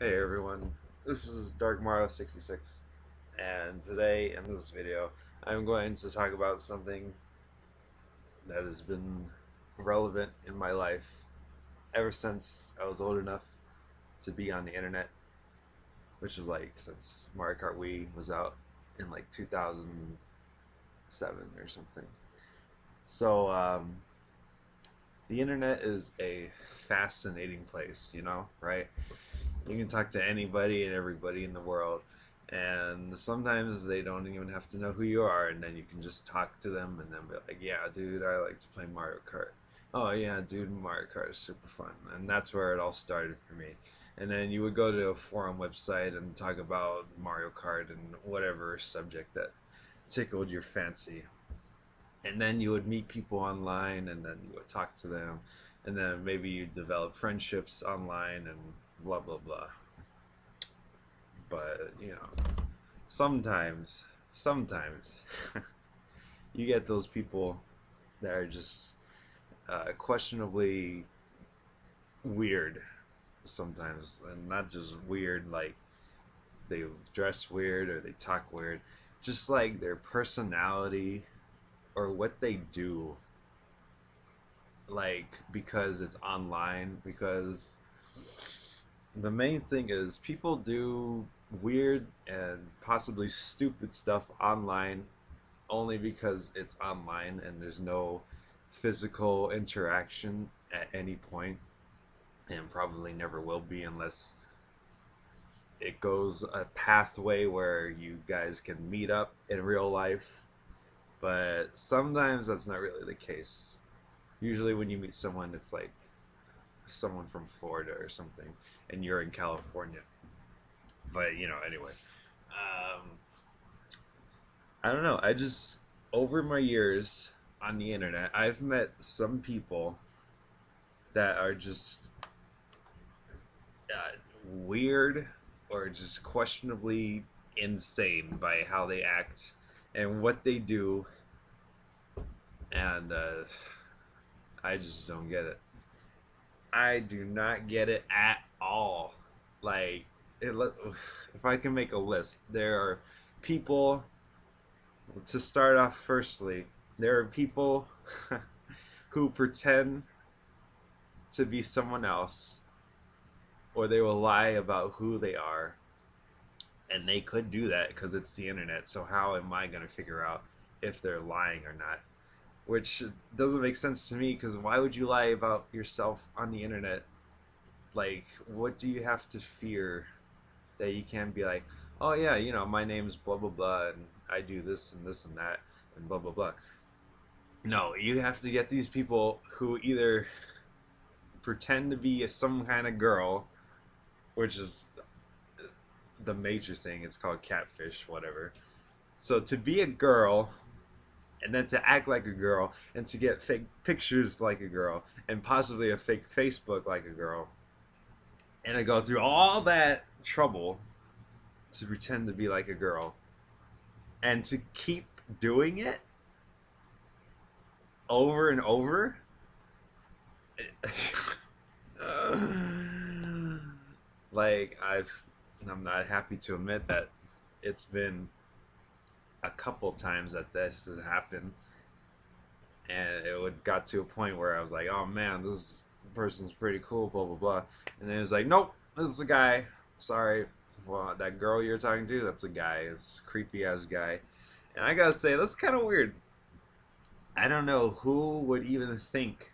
Hey everyone, this is Dark Mario 66, and today in this video I'm going to talk about something that has been relevant in my life ever since I was old enough to be on the internet, which was like since Mario Kart Wii was out in like 2007 or something. So, the internet is a fascinating place, right? You can talk to anybody and everybody in the world, and sometimes they don't even have to know who you are, and then you can just talk to them and then be like, yeah dude, I like to play Mario Kart. Oh yeah dude, Mario Kart is super fun. And that's where it all started for me. And then you would go to a forum website and talk about Mario Kart and whatever subject that tickled your fancy, and then you would meet people online and then you would talk to them, and then maybe you develop friendships online and blah blah blah. But sometimes you get those people that are just questionably weird sometimes, and not just weird like they dress weird or they talk weird, just like their personality or what they do, like because it's online. Because the main thing is people do weird and possibly stupid stuff online only because it's online and there's no physical interaction at any point, and probably never will be unless it goes a pathway where you guys can meet up in real life. But sometimes that's not really the case. Usually when you meet someone, it's like someone from Florida or something and you're in California. But anyway, um, I don't know. I just, over my years on the internet, I've met some people that are just weird or just questionably insane by how they act and what they do, and I just don't get it. I do not get it at all. Like, it, if I can make a list, there are people. To start off, firstly, there are people who pretend to be someone else, or they will lie about who they are, and they could do that because it's the internet. So how am I going to figure out if they're lying or not? Which doesn't make sense to me, because why would you lie about yourself on the internet? Like, what do you have to fear that you can't be like, oh yeah, my name's blah blah blah and I do this and this and that and blah blah blah. No, you have to get these people who either pretend to be some kind of girl, which is the major thing. It's called catfish, whatever. So to be a girl and then to act like a girl and to get fake pictures like a girl and possibly a fake Facebook like a girl, and to go through all that trouble to pretend to be like a girl and to keep doing it over and over. Like, I'm not happy to admit that it's been a couple times that this has happened, and it would got to a point where I was like, oh man, this person's pretty cool, blah blah blah, and then it was like, nope, this is a guy. Sorry, well, that girl you're talking to, that's a guy. It's a creepy ass guy, and I gotta say that's kind of weird. I don't know who would even think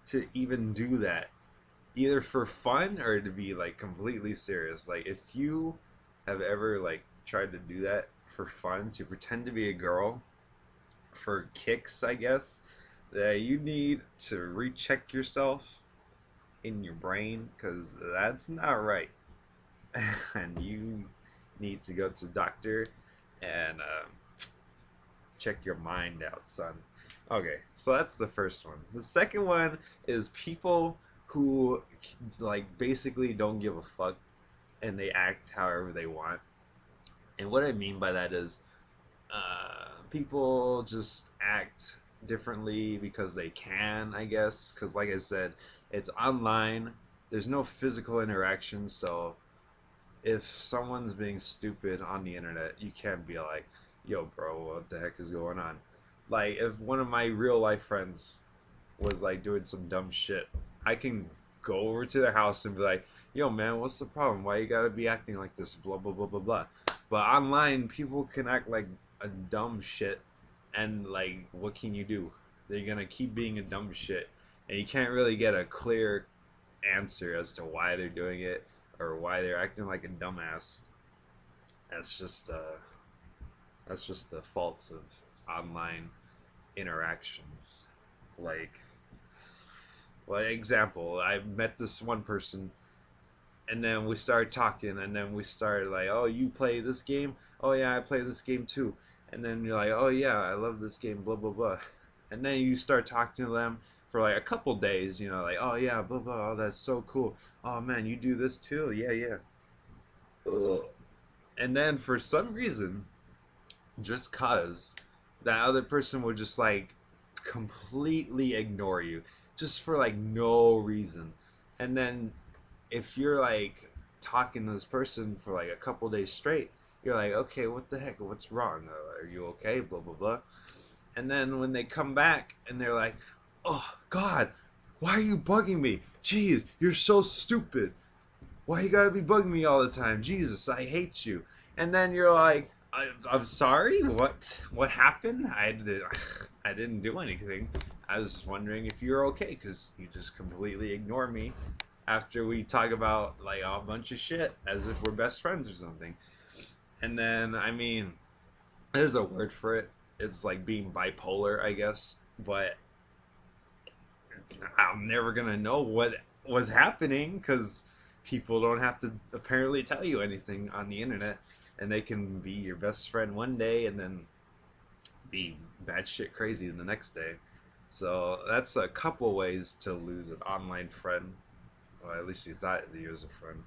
to even do that, either for fun or to be like completely serious. Like, if you have ever like tried to do that for fun, to pretend to be a girl for kicks, I guess, that you need to recheck yourself in your brain, because that's not right. And you need to go to a doctor and check your mind out, son. Okay, so that's the first one. The second one is people who like basically don't give a fuck and they act however they want. And what I mean by that is people just act differently because they can, I guess. Because, like I said, it's online. there's no physical interaction. So if someone's being stupid on the internet, you can't be like, yo, bro, what the heck is going on? Like, if one of my real life friends was like doing some dumb shit, I can go over to their house and be like, yo, man, what's the problem? Why you gotta be acting like this? Blah, blah, blah, blah, blah. But online, people can act like a dumb shit, and like, what can you do? They're gonna keep being a dumb shit, and you can't really get a clear answer as to why they're doing it or why they're acting like a dumbass. That's just uh, that's just the faults of online interactions. Like, well, example, I met this one person, and then we started talking, and then we started like, oh, you play this game? Oh yeah, I play this game too. And then you're like, oh yeah, I love this game, blah blah blah. And then you start talking to them for like a couple days, you know, like, oh yeah, blah blah, oh that's so cool. Oh man, you do this too? Yeah, yeah. Ugh. And then for some reason, just cause, that other person would just like completely ignore you just for like no reason. And then if you're like talking to this person for like a couple days straight, you're like, okay, what the heck, what's wrong, are you okay, blah blah blah. And then when they come back and they're like, oh god, why are you bugging me, jeez, you're so stupid, why you gotta be bugging me all the time, Jesus, I hate you. And then you're like, I'm sorry, what happened? I didn't do anything. I was just wondering if you're okay, because you just completely ignore me after we talk about like a bunch of shit as if we're best friends or something. And then, I mean, there's a word for it. It's like being bipolar, I guess. But I'm never gonna know what was happening because people don't have to apparently tell you anything on the internet, and they can be your best friend one day and then be bad shit crazy the next day. So that's a couple ways to lose an online friend. Well, at least you thought that you was a friend.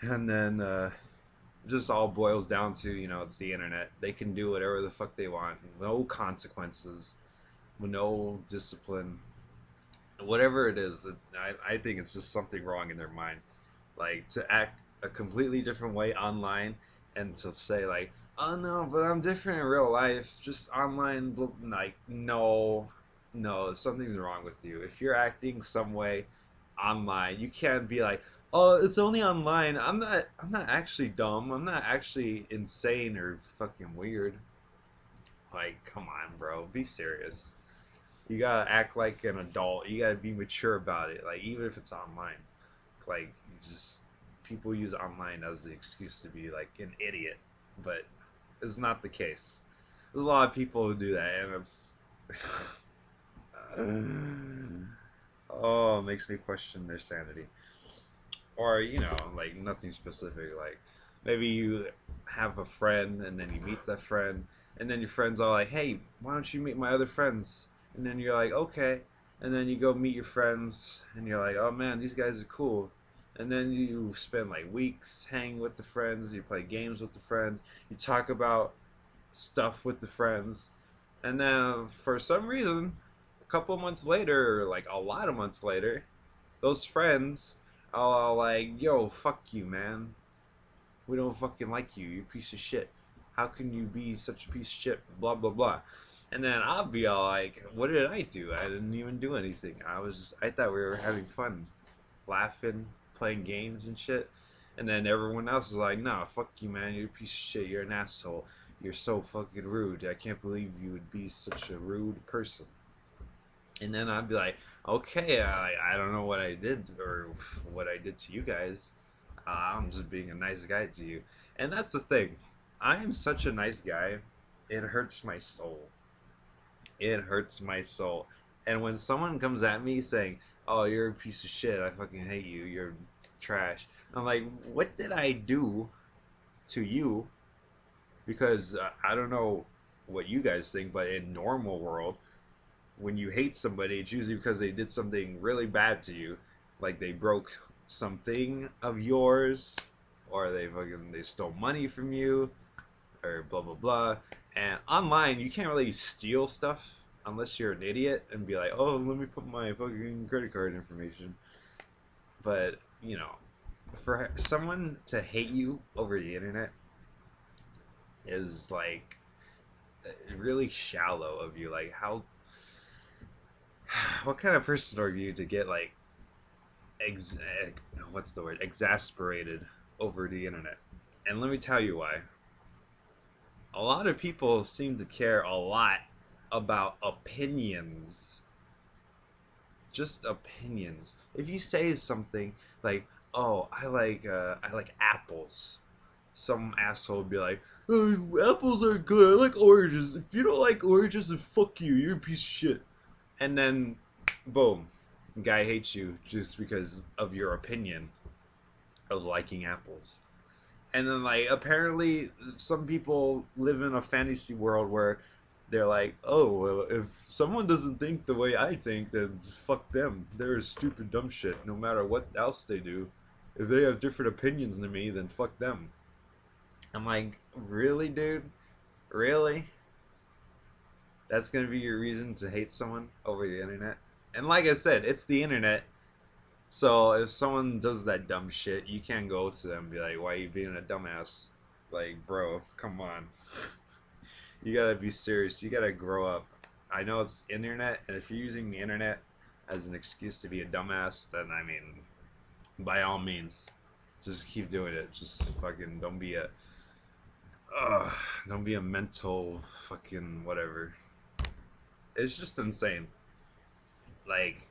And then just all boils down to, you know, it's the internet. They can do whatever the fuck they want. No consequences, no discipline. Whatever it is, I think it's just something wrong in their mind. Like, to act a completely different way online and to say like, oh no, but I'm different in real life, just online, like, no, no, something's wrong with you. If you're acting some way online, you can't be like, oh, it's only online, I'm not actually dumb, I'm not actually insane or fucking weird. Like, come on, bro, be serious. You gotta act like an adult, you gotta be mature about it, like, even if it's online. Like, you just, people use online as the excuse to be like an idiot, but it's not the case. There's a lot of people who do that, and it's oh, it makes me question their sanity. Or, you know, like, nothing specific. Like, maybe you have a friend, and then you meet that friend, and then your friend's all like, hey, why don't you meet my other friends? And then you're like, okay. And then you go meet your friends, and you're like, oh man, these guys are cool. And then you spend like weeks hanging with the friends, you play games with the friends, you talk about stuff with the friends, and then for some reason, a couple months later, or like a lot of months later, those friends are all like, yo, fuck you, man. We don't fucking like you, you piece of shit. How can you be such a piece of shit? Blah, blah, blah. And then I'll be all like, what did I do? I didn't even do anything. I thought we were having fun, laughing, playing games and shit. And then everyone else is like, nah, fuck you, man. You're a piece of shit. You're an asshole. You're so fucking rude. I can't believe you would be such a rude person. And then I'd be like, okay, I don't know what I did or what I did to you guys. I'm just being a nice guy to you. And that's the thing. I am such a nice guy. It hurts my soul. It hurts my soul. And when someone comes at me saying, oh, you're a piece of shit, I fucking hate you, you're trash, I'm like, what did I do to you? Because I don't know what you guys think, but in normal world, when you hate somebody, it's usually because they did something really bad to you. Like they broke something of yours, or they stole money from you, or blah blah blah. And online, you can't really steal stuff unless you're an idiot and be like, oh, let me put my fucking credit card information. But for someone to hate you over the internet is like really shallow of you. Like, how, what kind of person are you to get like ex- what's the word, exasperated over the internet? And let me tell you why. A lot of people seem to care a lot about opinions, just opinions. If you say something like, "Oh, I like apples," some asshole would be like, "Oh, apples are good. I like oranges. If you don't like oranges, then fuck you. You're a piece of shit." And then, boom, guy hates you just because of your opinion of liking apples. And then, like, apparently some people live in a fantasy world where they're like, oh well, if someone doesn't think the way I think, then fuck them, they're a stupid dumb shit no matter what else they do. If they have different opinions than me, then fuck them. I'm like, really, dude? Really? That's gonna be your reason to hate someone over the internet? And like I said, it's the internet. So if someone does that dumb shit, you can't go to them and be like, "Why are you being a dumbass?" Like, bro, come on. You gotta be serious. You gotta grow up. I know it's internet, and if you're using the internet as an excuse to be a dumbass, then I mean, by all means, just keep doing it. Just fucking uh, don't be a mental fucking whatever. It's just insane. Like,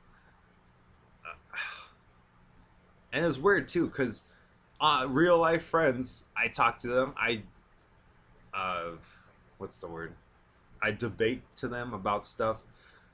and it's weird too, cause real life friends, I talk to them. Uh, what's the word? I debate to them about stuff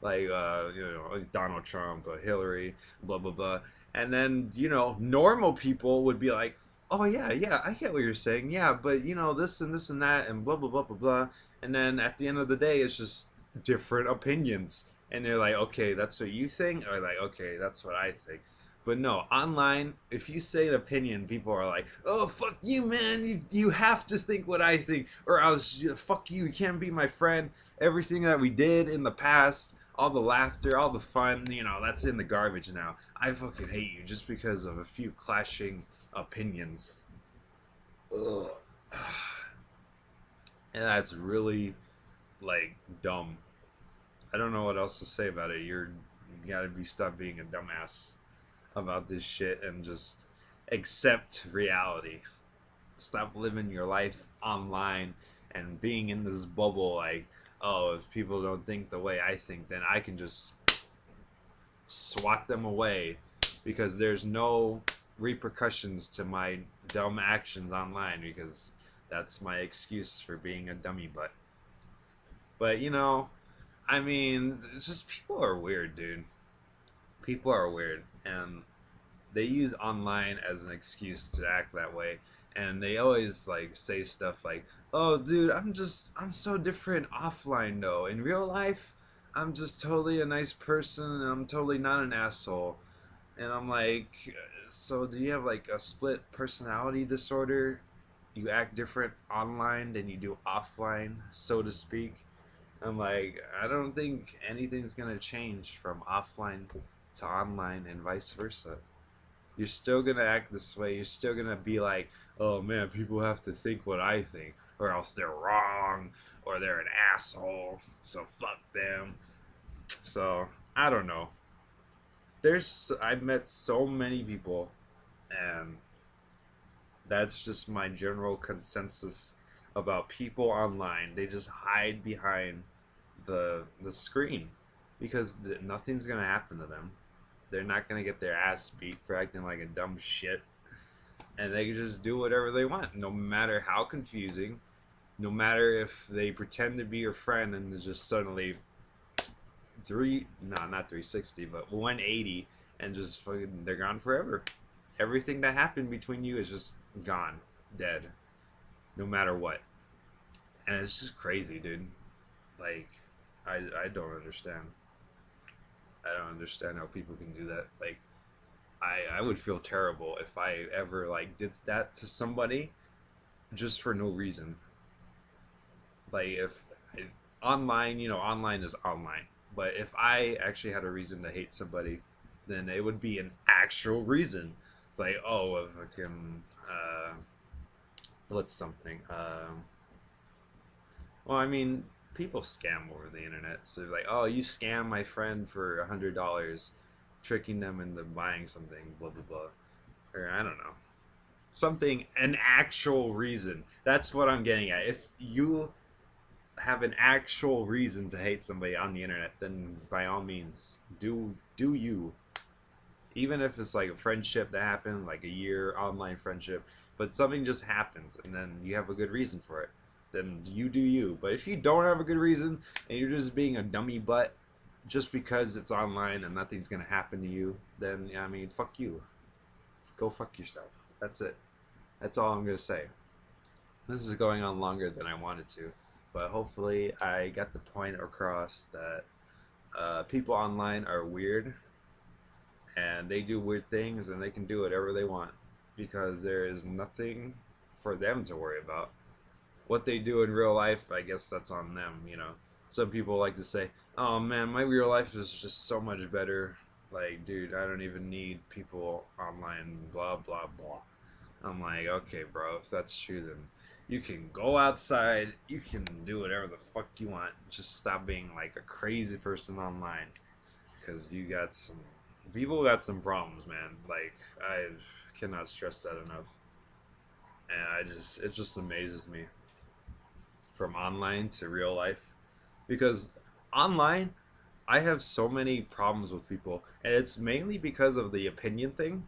like like Donald Trump, Hillary, blah blah blah, and then normal people would be like, "Oh yeah, yeah, I get what you're saying, yeah, but this and this and that and blah blah blah blah blah," and then at the end of the day, it's just different opinions, and they're like, "Okay, that's what you think," or like, "Okay, that's what I think." But no, online, if you say an opinion, people are like, "Oh, fuck you, man! You have to think what I think, or else fuck you. You can't be my friend. Everything that we did in the past, all the laughter, all the fun, that's in the garbage now. I fucking hate you just because of a few clashing opinions." Ugh. And that's really like dumb. I don't know what else to say about it. You gotta stop being a dumbass about this shit and just accept reality. Stop living your life online and being in this bubble like, oh, if people don't think the way I think, then I can just swat them away because there's no repercussions to my dumb actions online because that's my excuse for being a dummy butt. But I mean, it's just people are weird, dude. People are weird, and they use online as an excuse to act that way, and they always like say stuff like, "Oh dude, I'm so different offline though. In real life, I'm just totally a nice person and I'm totally not an asshole." And I'm like, "So do you have like a split personality disorder? You act different online than you do offline, so to speak?" I'm like, I don't think anything's gonna change from offline to online and vice versa. You're still gonna act this way. You're still gonna be like, oh man, people have to think what I think, or else they're wrong, or they're an asshole, so fuck them. So, I don't know. I've met so many people, and that's just my general consensus about people online. They just hide behind the screen because nothing's gonna happen to them. They're not gonna get their ass beat for acting like a dumb shit, and they can just do whatever they want, no matter how confusing, no matter if they pretend to be your friend and just suddenly not 360, but 180, and just fucking they're gone forever. Everything that happened between you is just gone, dead, no matter what, and it's just crazy, dude. Like, I don't understand. I don't understand how people can do that. Like, I would feel terrible if I ever like did that to somebody just for no reason. Like, if online, online is online. But if I actually had a reason to hate somebody, then it would be an actual reason. It's like, oh, if I can, what's something? Well, I mean, people scam over the internet. So they're like, oh, you scam my friend for $100, tricking them into buying something, blah blah blah, or I don't know, something, an actual reason. That's what I'm getting at. If you have an actual reason to hate somebody on the internet, then by all means, do you. Even if it's like a friendship that happened, like a year online friendship, but something just happens and then you have a good reason for it, then you do you. But if you don't have a good reason and you're just being a dummy butt just because it's online and nothing's gonna happen to you, then I mean, fuck you. Go fuck yourself. That's it. That's all I'm gonna say. This is going on longer than I wanted to, but hopefully I got the point across that people online are weird and they do weird things and they can do whatever they want because there is nothing for them to worry about. What they do in real life, I guess that's on them, you know. Some people like to say, "Oh man, my real life is just so much better." Like, dude, I don't even need people online, blah blah blah. I'm like, okay, bro, if that's true, then you can go outside, you can do whatever the fuck you want. Just stop being like a crazy person online, because you got some people got some problems, man. Like, I cannot stress that enough, and it just amazes me from online to real life, because online I have so many problems with people, and it's mainly because of the opinion thing.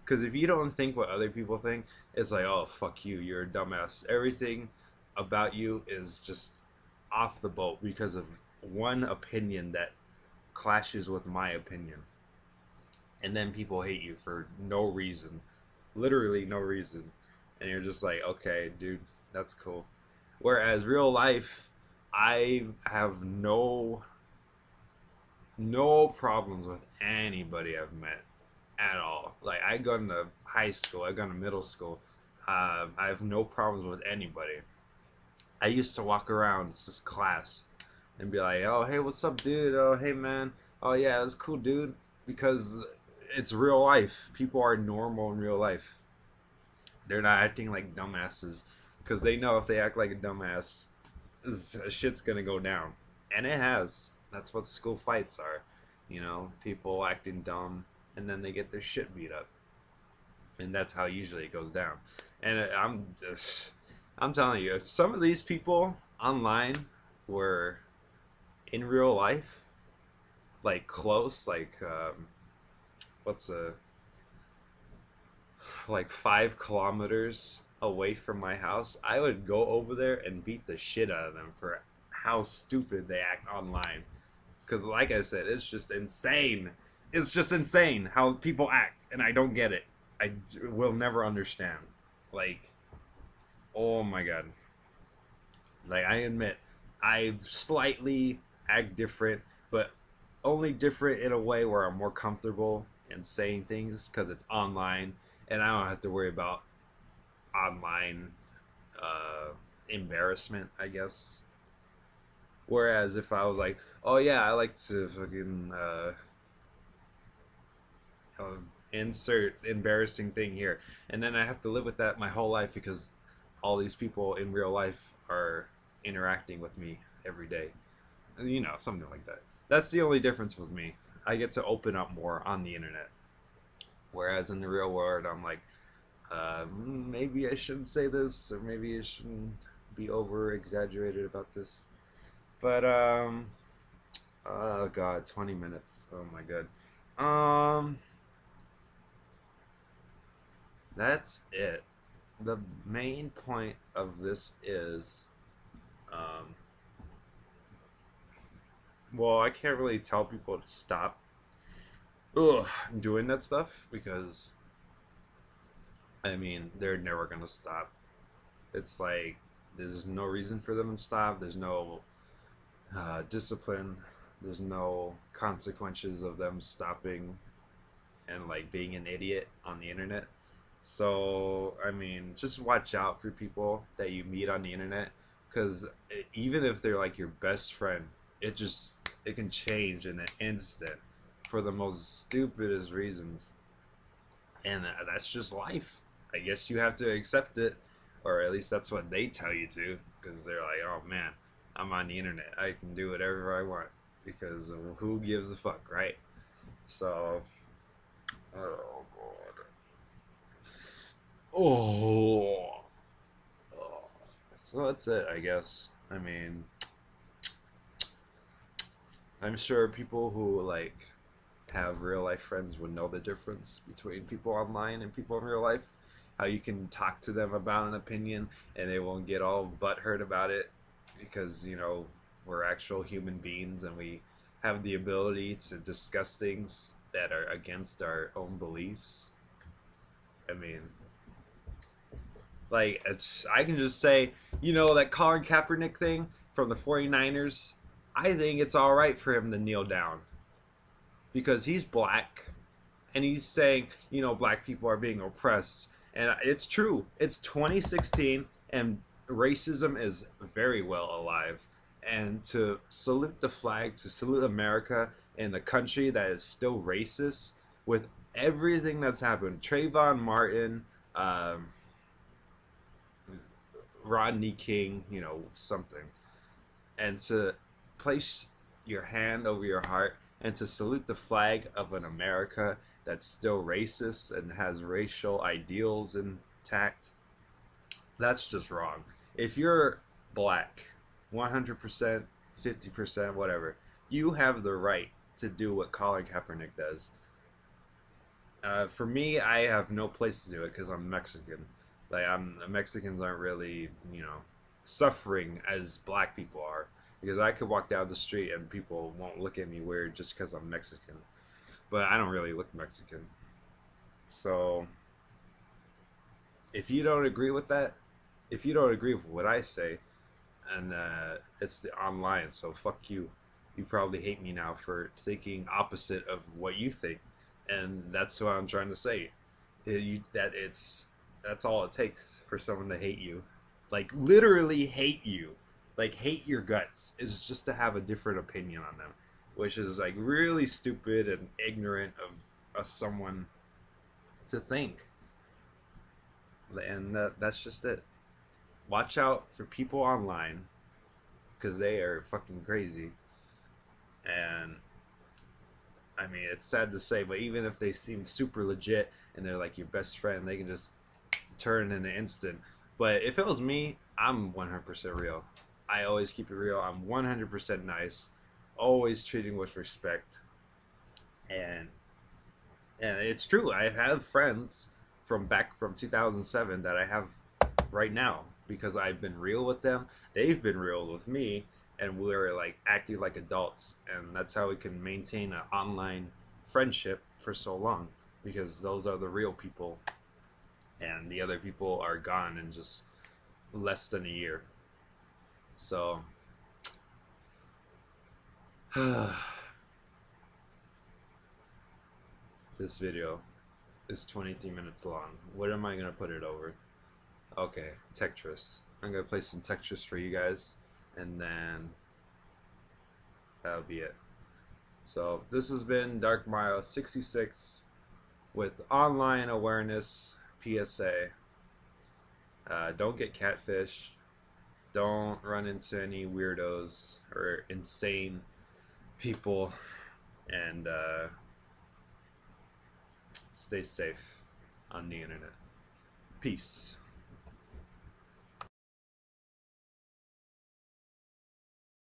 Because if you don't think what other people think, it's like, oh, fuck you, you're a dumbass. Everything about you is just off the boat because of one opinion that clashes with my opinion. And then people hate you for no reason. Literally no reason. And you're just like, okay, dude, that's cool. Whereas real life, I have no problems with anybody I've met at all. Like, I go into high school, I go into middle school. I have no problems with anybody. I used to walk around this class and be like, "Oh, hey, what's up, dude? Oh, hey, man. Oh, yeah, that's cool, dude." Because it's real life. People are normal in real life. They're not acting like dumbasses because they know if they act like a dumbass, shit's gonna go down, and it has. That's what school fights are. You know, people acting dumb, and then they get their shit beat up, and that's how usually it goes down. And I'm telling you, if some of these people online were in real life, like close, what's a like 5 kilometers away from my house, I would go over there and beat the shit out of them for how stupid they act online. Because, like I said, it's just insane. It's just insane how people act, and I don't get it. I will never understand. Like, oh my god. Like, I admit, I slightly act different, but only different in a way where I'm more comfortable in saying things because it's online, and I don't have to worry about online uh, embarrassment, I guess. Whereas if I was like, oh yeah, I like to fucking uh, insert embarrassing thing here, and then I have to live with that my whole life because all these people in real life are interacting with me every day. You know, something like that. That's the only difference with me. I get to open up more on the internet, whereas in the real world, I'm like, maybe I shouldn't say this, or maybe I shouldn't be over exaggerated about this. But oh god, 20 minutes. Oh my god. Um, that's it. The main point of this is, um, well, I can't really tell people to stop doing that stuff because, I mean, they're never gonna stop. It's like there's no reason for them to stop. There's no discipline. There's no consequences of them stopping and like being an idiot on the internet. So, I mean, just watch out for people that you meet on the internet because even if they're like your best friend, it can change in an instant. for the most stupidest reasons, and that's just life. I guess you have to accept it, or at least that's what they tell you to, because they're like, oh man, I'm on the internet, I can do whatever I want, because who gives a fuck, right? So, oh god, oh, oh. So that's it, I guess. I mean, I'm sure people who like have real life friends would know the difference between people online and people in real life. How you can talk to them about an opinion and they won't get all butthurt about it because, you know, we're actual human beings and we have the ability to discuss things that are against our own beliefs. I mean, like, I can just say, you know, that Colin Kaepernick thing from the 49ers, I think it's all right for him to kneel down because he's black and he's saying, you know, black people are being oppressed. And it's true. It's 2016 and racism is very well alive. And to salute the flag, to salute America in the country that is still racist with everything that's happened, Trayvon Martin, um, Rodney King, you know, something, and to place your hand over your heart and to salute the flag of an America that's still racist and has racial ideals intact, that's just wrong. If you're black, 100%, 50%, whatever, you have the right to do what Colin Kaepernick does. For me, I have no place to do it because I'm Mexican. Like Mexicans aren't really, you know, suffering as black people are. Because I could walk down the street and people won't look at me weird just because I'm Mexican. But I don't really look Mexican. So if you don't agree with that, if you don't agree with what I say, and it's the online, so fuck you. You probably hate me now for thinking opposite of what you think, and that's what I'm trying to say. That's all it takes for someone to hate you, like literally hate you, like hate your guts, is just to have a different opinion on them, which is like really stupid and ignorant of someone to think, and that's just it. Watch out for people online because they are fucking crazy. And I mean, it's sad to say, but even if they seem super legit and they're like your best friend, they can just turn in an instant. But if it was me, I'm 100% real. I always keep it real. I'm 100% nice, always treating with respect. And and it's true. I have friends from back from 2007 that I have right now because I've been real with them. They've been real with me, and we're like acting like adults, and that's how we can maintain an online friendship for so long because those are the real people, and the other people are gone in just less than a year. So, this video is 23 minutes long. What am I gonna put it over? Okay, Tetris. I'm gonna play some Tetris for you guys, and then that'll be it. So this has been Dark Mile 66 with online awareness PSA. Don't get catfished. Don't run into any weirdos or insane people, and stay safe on the internet. Peace.